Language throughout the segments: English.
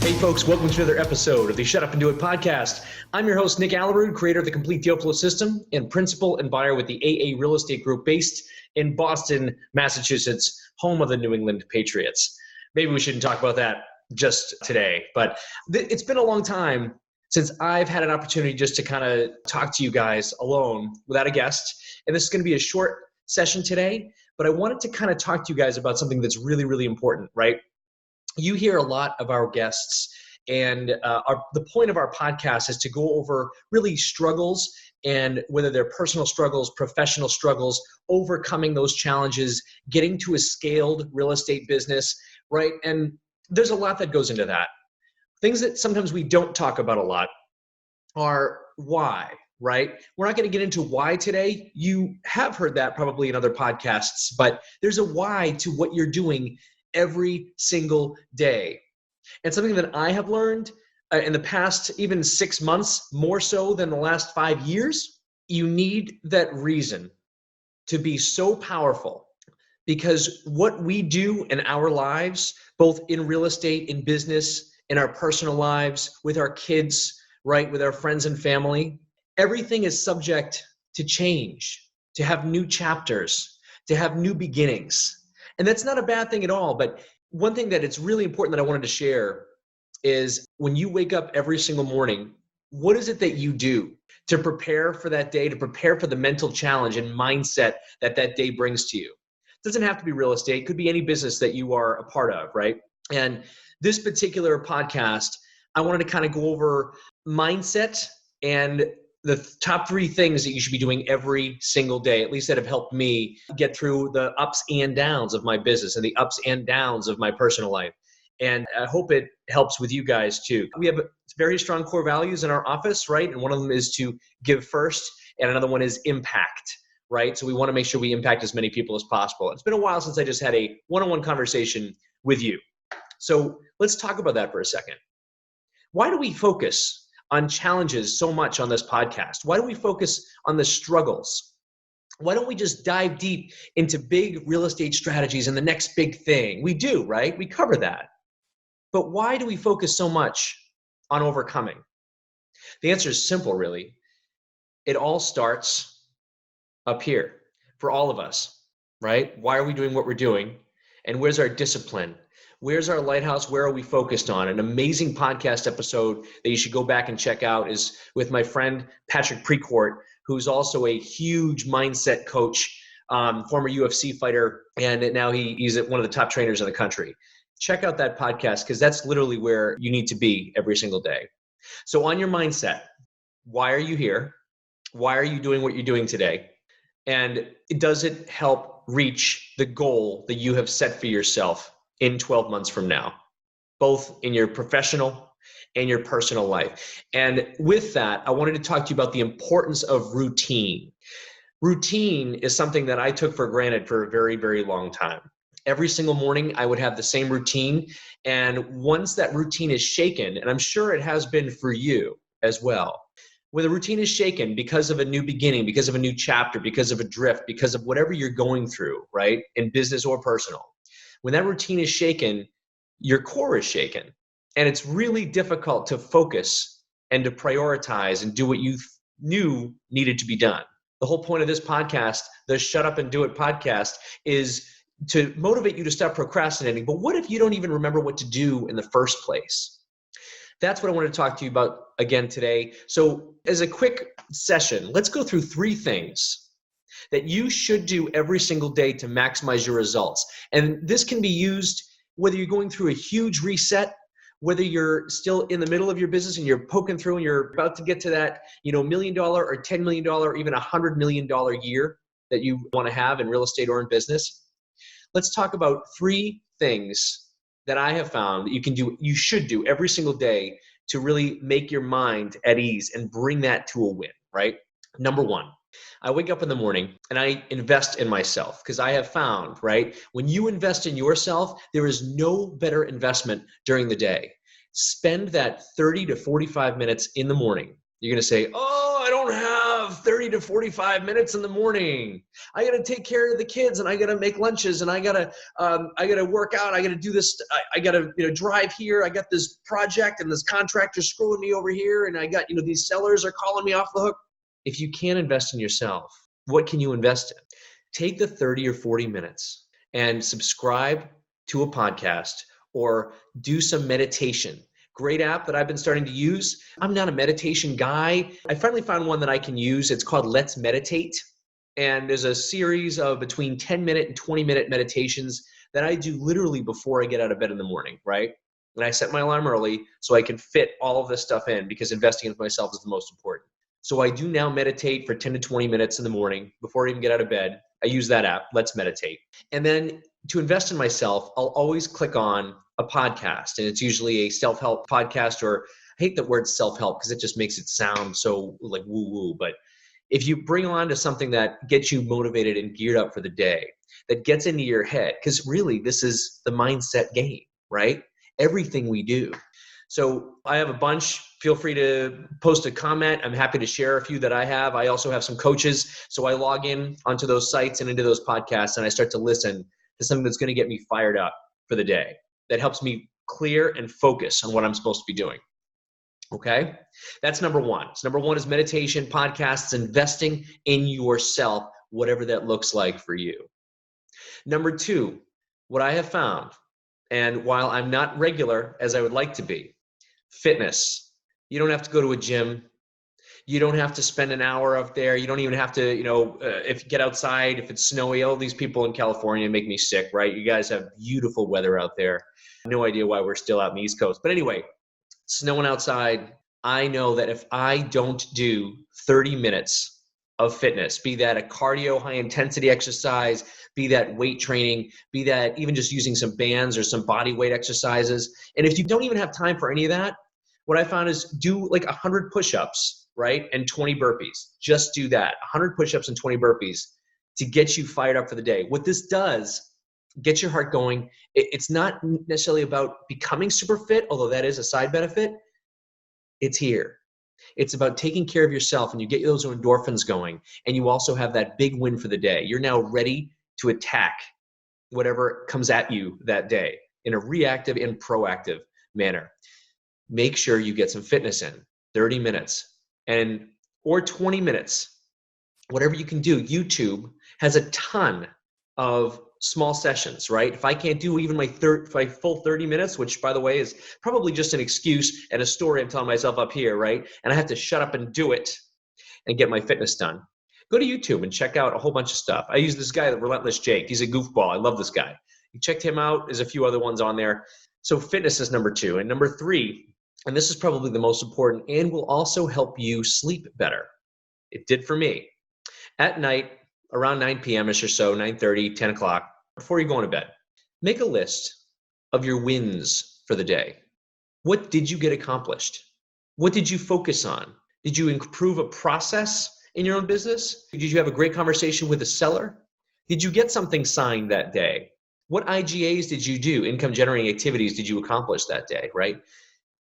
Hey folks, welcome to another episode of the Shut Up and Do It podcast. I'm your host, Nick Aalerud, creator of the Complete Deal Flow System and principal and buyer with the AA Real Estate Group based in Boston, Massachusetts, home of the New England Patriots. Maybe we shouldn't talk about that just today, but it's been a long time since I've had an opportunity just to kind of talk to you guys alone without a guest. And this is going to be a short session today, but I wanted to kind of talk to you guys about something that's really, really important, right? You hear a lot of our guests, and the point of our podcast is to go over really struggles, and whether they're personal struggles, professional struggles, overcoming those challenges, getting to a scaled real estate business, right? And there's a lot that goes into that. Things that sometimes we don't talk about a lot are why, right? We're not going to get into why today. You have heard that probably in other podcasts, but there's a why to what you're doing every single day. And something that I have learned in the past even 6 months, more so than the last 5 years, you need that reason to be so powerful, because what we do in our lives, both in real estate, in business, in our personal lives, with our kids, right, with our friends and family, everything is subject to change, to have new chapters, to have new beginnings. And that's not a bad thing at all. But one thing that it's really important that I wanted to share is when you wake up every single morning, what is it that you do to prepare for that day, to prepare for the mental challenge and mindset that that day brings to you? It doesn't have to be real estate. It could be any business that you are a part of, right? And this particular podcast, I wanted to kind of go over mindset and the top 3 things that you should be doing every single day, at least that have helped me get through the ups and downs of my business and the ups and downs of my personal life. And I hope it helps with you guys too. We have very strong core values in our office, right? And one of them is to give first, and another one is impact, right? So we want to make sure we impact as many people as possible. It's been a while since I just had a one-on-one conversation with you. So let's talk about that for a second. Why do we focus on challenges so much on this podcast? Why do we focus on the struggles? Why don't we just dive deep into big real estate strategies and the next big thing? We do, right? We cover that. But why do we focus so much on overcoming? The answer is simple, really. It all starts up here for all of us, right? Why are we doing what we're doing? And where's our discipline? Where's our lighthouse? Where are we focused on? An amazing podcast episode that you should go back and check out is with my friend Patrick Precourt, who's also a huge mindset coach, former UFC fighter, and now he's one of the top trainers in the country. Check out that podcast, because that's literally where you need to be every single day. So on your mindset, why are you here? Why are you doing what you're doing today? And does it help reach the goal that you have set for yourself in 12 months from now, both in your professional and your personal life? And with that, I wanted to talk to you about the importance of routine. Routine is something that I took for granted for a very, very long time. Every single morning, I would have the same routine. And once that routine is shaken, and I'm sure it has been for you as well, when the routine is shaken because of a new beginning, because of a new chapter, because of a drift, because of whatever you're going through, right, in business or personal, when that routine is shaken, your core is shaken. And it's really difficult to focus and to prioritize and do what you knew needed to be done. The whole point of this podcast, the Shut Up and Do It podcast, is to motivate you to stop procrastinating. But what if you don't even remember what to do in the first place? That's what I want to talk to you about again today. So as a quick session, let's go through 3 things that you should do every single day to maximize your results. And this can be used whether you're going through a huge reset, whether you're still in the middle of your business and you're poking through and you're about to get to that, $1 million or $10 million or even $100 million year that you want to have in real estate or in business. Let's talk about 3 things that I have found that you should do every single day to really make your mind at ease and bring that to a win, right? Number 1, I wake up in the morning and I invest in myself, because I have found, right, when you invest in yourself, there is no better investment during the day. Spend that 30 to 45 minutes in the morning. You're going to say, oh, I don't have have 30 to 45 minutes in the morning. I got to take care of the kids, and I got to make lunches, and I got to work out. I got to do this. I got to drive here. I got this project, and this contractor screwing me over here, and I got these sellers are calling me off the hook. If you can't invest in yourself, what can you invest in? Take the 30 or 40 minutes and subscribe to a podcast or do some meditation. Great app that I've been starting to use. I'm not a meditation guy. I finally found one that I can use. It's called Let's Meditate. And there's a series of between 10-minute and 20-minute meditations that I do literally before I get out of bed in the morning, right? And I set my alarm early so I can fit all of this stuff in because investing in myself is the most important. So I do now meditate for 10 to 20 minutes in the morning before I even get out of bed. I use that app, Let's Meditate. And then to invest in myself, I'll always click on a podcast, and it's usually a self-help podcast, or I hate the word self-help because it just makes it sound so like woo-woo. But if you bring on to something that gets you motivated and geared up for the day, that gets into your head, because really this is the mindset game, right? Everything we do. So I have a bunch. Feel free to post a comment. I'm happy to share a few that I have. I also have some coaches. So I log in onto those sites and into those podcasts, and I start to listen to something that's going to get me fired up for the day. That helps me clear and focus on what I'm supposed to be doing. Okay? That's number one. So number one is meditation, podcasts, investing in yourself, whatever that looks like for you. Number two, what I have found, and while I'm not regular as I would like to be, fitness. You don't have to go to a gym. You don't have to spend an hour up there. You don't even have to, if you get outside, if it's snowy, all these people in California make me sick, right? You guys have beautiful weather out there. No idea why we're still out in the East Coast. But anyway, snowing outside, I know that if I don't do 30 minutes of fitness, be that a cardio, high intensity exercise, be that weight training, be that even just using some bands or some body weight exercises. And if you don't even have time for any of that, what I found is do like 100 push-ups, right? And 20 burpees. Just do that. 100 push-ups and 20 burpees to get you fired up for the day. What this does, get your heart going. It's not necessarily about becoming super fit, although that is a side benefit. It's here. It's about taking care of yourself, and you get those endorphins going, and you also have that big win for the day. You're now ready to attack whatever comes at you that day in a reactive and proactive manner. Make sure you get some fitness in, 30 minutes or 20 minutes, whatever you can do. YouTube has a ton of small sessions, right? If I can't do even my full 30 minutes, which by the way is probably just an excuse and a story I'm telling myself up here, right? And I have to shut up and do it and get my fitness done. Go to YouTube and check out a whole bunch of stuff. I use this guy, the Relentless Jake. He's a goofball. I love this guy. You checked him out. There's a few other ones on there. So fitness is number two. And number three, and this is probably the most important and will also help you sleep better. It did for me. At night, around 9 p.m.ish or so, 9:30, 10 o'clock, before you go to bed, make a list of your wins for the day. What did you get accomplished? What did you focus on? Did you improve a process in your own business? Did you have a great conversation with a seller? Did you get something signed that day? What IGAs did you do? Income generating activities did you accomplish that day, right?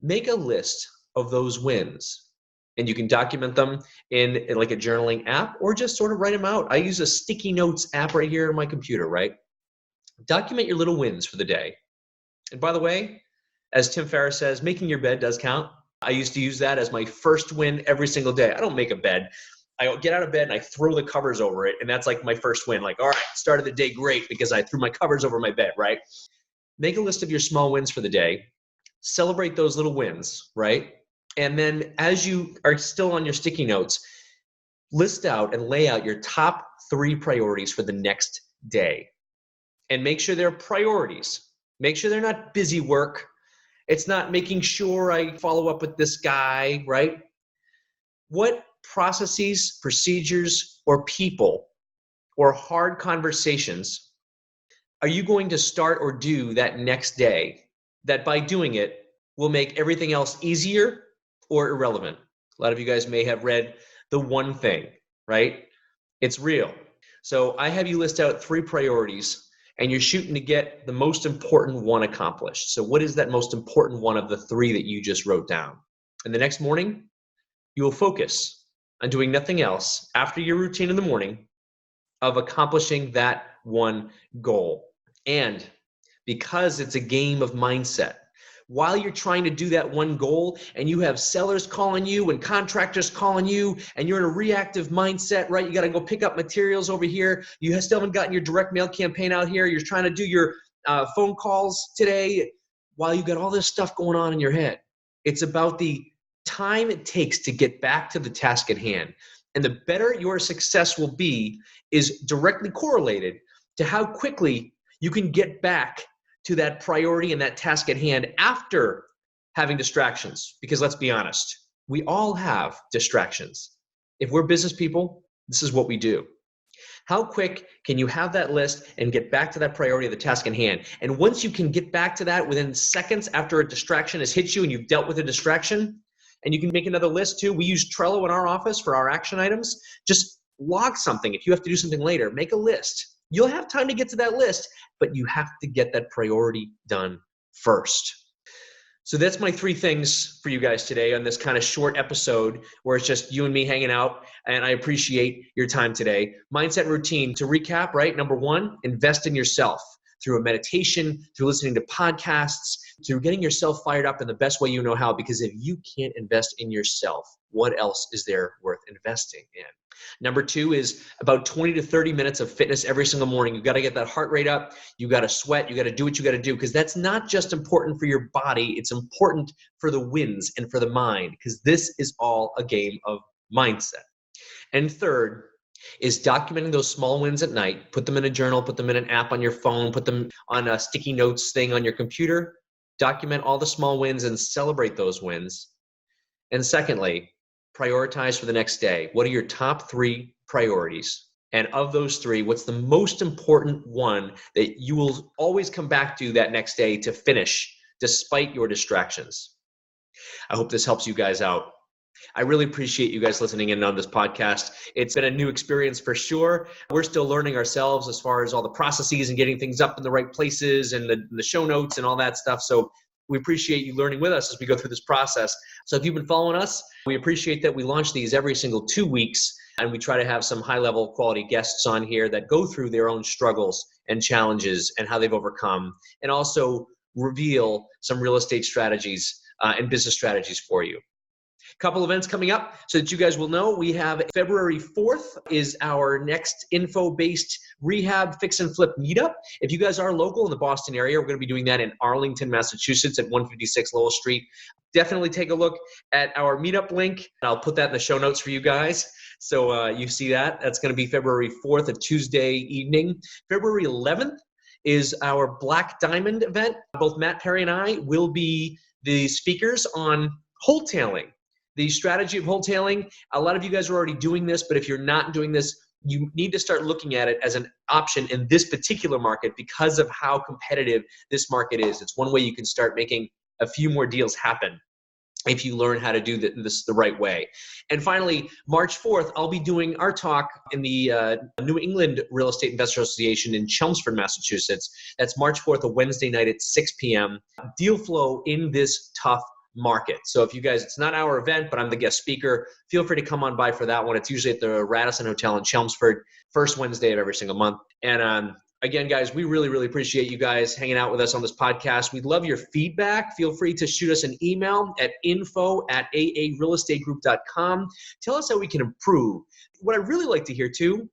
Make a list of those wins, and you can document them in like a journaling app or just sort of write them out. I use a sticky notes app right here on my computer, right? Document your little wins for the day. And by the way, as Tim Ferriss says, making your bed does count. I used to use that as my first win every single day. I don't make a bed. I get out of bed and I throw the covers over it. And that's like my first win. Like, all right, started the day great because I threw my covers over my bed, right? Make a list of your small wins for the day. Celebrate those little wins, right? And then as you are still on your sticky notes, list out and lay out your top 3 priorities for the next day. And make sure they're priorities. Make sure they're not busy work. It's not making sure I follow up with this guy, right? What processes, procedures, or people or hard conversations are you going to start or do that next day that by doing it will make everything else easier or irrelevant? A lot of you guys may have read The One Thing, right? It's real. So I have you list out 3 priorities, and you're shooting to get the most important one accomplished. So what is that most important one of the 3 that you just wrote down? And the next morning, you will focus on doing nothing else after your routine in the morning of accomplishing that one goal. And because it's a game of mindset, while you're trying to do that one goal and you have sellers calling you and contractors calling you and you're in a reactive mindset, right? You got to go pick up materials over here. You still haven't gotten your direct mail campaign out here. You're trying to do your phone calls today while you got all this stuff going on in your head. It's about the time it takes to get back to the task at hand. And the better your success will be is directly correlated to how quickly you can get back to that priority and that task at hand after having distractions. Because let's be honest, we all have distractions. If we're business people, this is what we do. How quick can you have that list and get back to that priority of the task in hand? And once you can get back to that within seconds after a distraction has hit you and you've dealt with a distraction, and you can make another list too. We use Trello in our office for our action items. Just log something. If you have to do something later, make a list. You'll have time to get to that list, but you have to get that priority done first. So that's my 3 things for you guys today on this kind of short episode where it's just you and me hanging out, and I appreciate your time today. Mindset routine, to recap, right? Number 1, invest in yourself through a meditation, through listening to podcasts, through getting yourself fired up in the best way you know how, because if you can't invest in yourself, what else is there worth investing in? Number 2 is about 20 to 30 minutes of fitness every single morning. You've got to get that heart rate up. You got to sweat. You got to do what you got to do, because that's not just important for your body. It's important for the wins and for the mind, because this is all a game of mindset. And third is documenting those small wins at night. Put them in a journal, put them in an app on your phone, put them on a sticky notes thing on your computer. Document all the small wins and celebrate those wins. And secondly, prioritize for the next day. What are your top 3 priorities? And of those 3, what's the most important one that you will always come back to that next day to finish despite your distractions? I hope this helps you guys out. I really appreciate you guys listening in on this podcast. It's been a new experience for sure. We're still learning ourselves as far as all the processes and getting things up in the right places and the show notes and all that stuff. So we appreciate you learning with us as we go through this process. So if you've been following us, we appreciate that we launch these every single 2 weeks, and we try to have some high-level quality guests on here that go through their own struggles and challenges and how they've overcome, and also reveal some real estate strategies and business strategies for you. Couple events coming up so that you guys will know. We have February 4th is our next info-based rehab fix and flip meetup. If you guys are local in the Boston area, we're going to be doing that in Arlington, Massachusetts at 156 Lowell Street. Definitely take a look at our meetup link. I'll put that in the show notes for you guys. So you see that. That's going to be February 4th, a Tuesday evening. February 11th is our Black Diamond event. Both Matt Perry and I will be the speakers on wholesaling. The strategy of wholesaling. A lot of you guys are already doing this, but if you're not doing this, you need to start looking at it as an option in this particular market because of how competitive this market is. It's one way you can start making a few more deals happen if you learn how to do this the right way. And finally, March 4th, I'll be doing our talk in the New England Real Estate Investor Association in Chelmsford, Massachusetts. That's March 4th, a Wednesday night at 6 p.m. Deal flow in this tough market. So if you guys, it's not our event, but I'm the guest speaker, feel free to come on by for that one. It's usually at the Radisson Hotel in Chelmsford, first Wednesday of every single month. And again, guys, we really, really appreciate you guys hanging out with us on this podcast. We'd love your feedback. Feel free to shoot us an email at info@aarealestategroup.com. Tell us how we can improve. What I'd really like to hear too,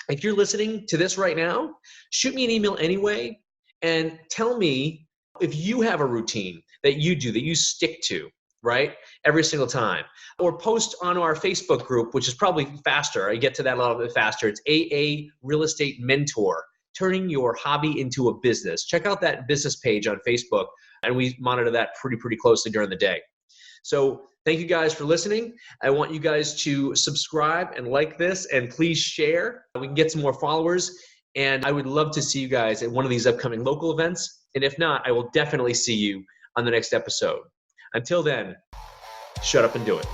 if you're listening to this right now, shoot me an email anyway and tell me if you have a routine that you do, that you stick to, right, every single time. Or post on our Facebook group, which is probably faster. I get to that a little bit faster. It's AA Real Estate Mentor, turning your hobby into a business. Check out that business page on Facebook, and we monitor that pretty closely during the day. So thank you guys for listening. I want you guys to subscribe and like this, and please share. We can get some more followers, and I would love to see you guys at one of these upcoming local events. And if not, I will definitely see you on the next episode. Until then, shut up and do it.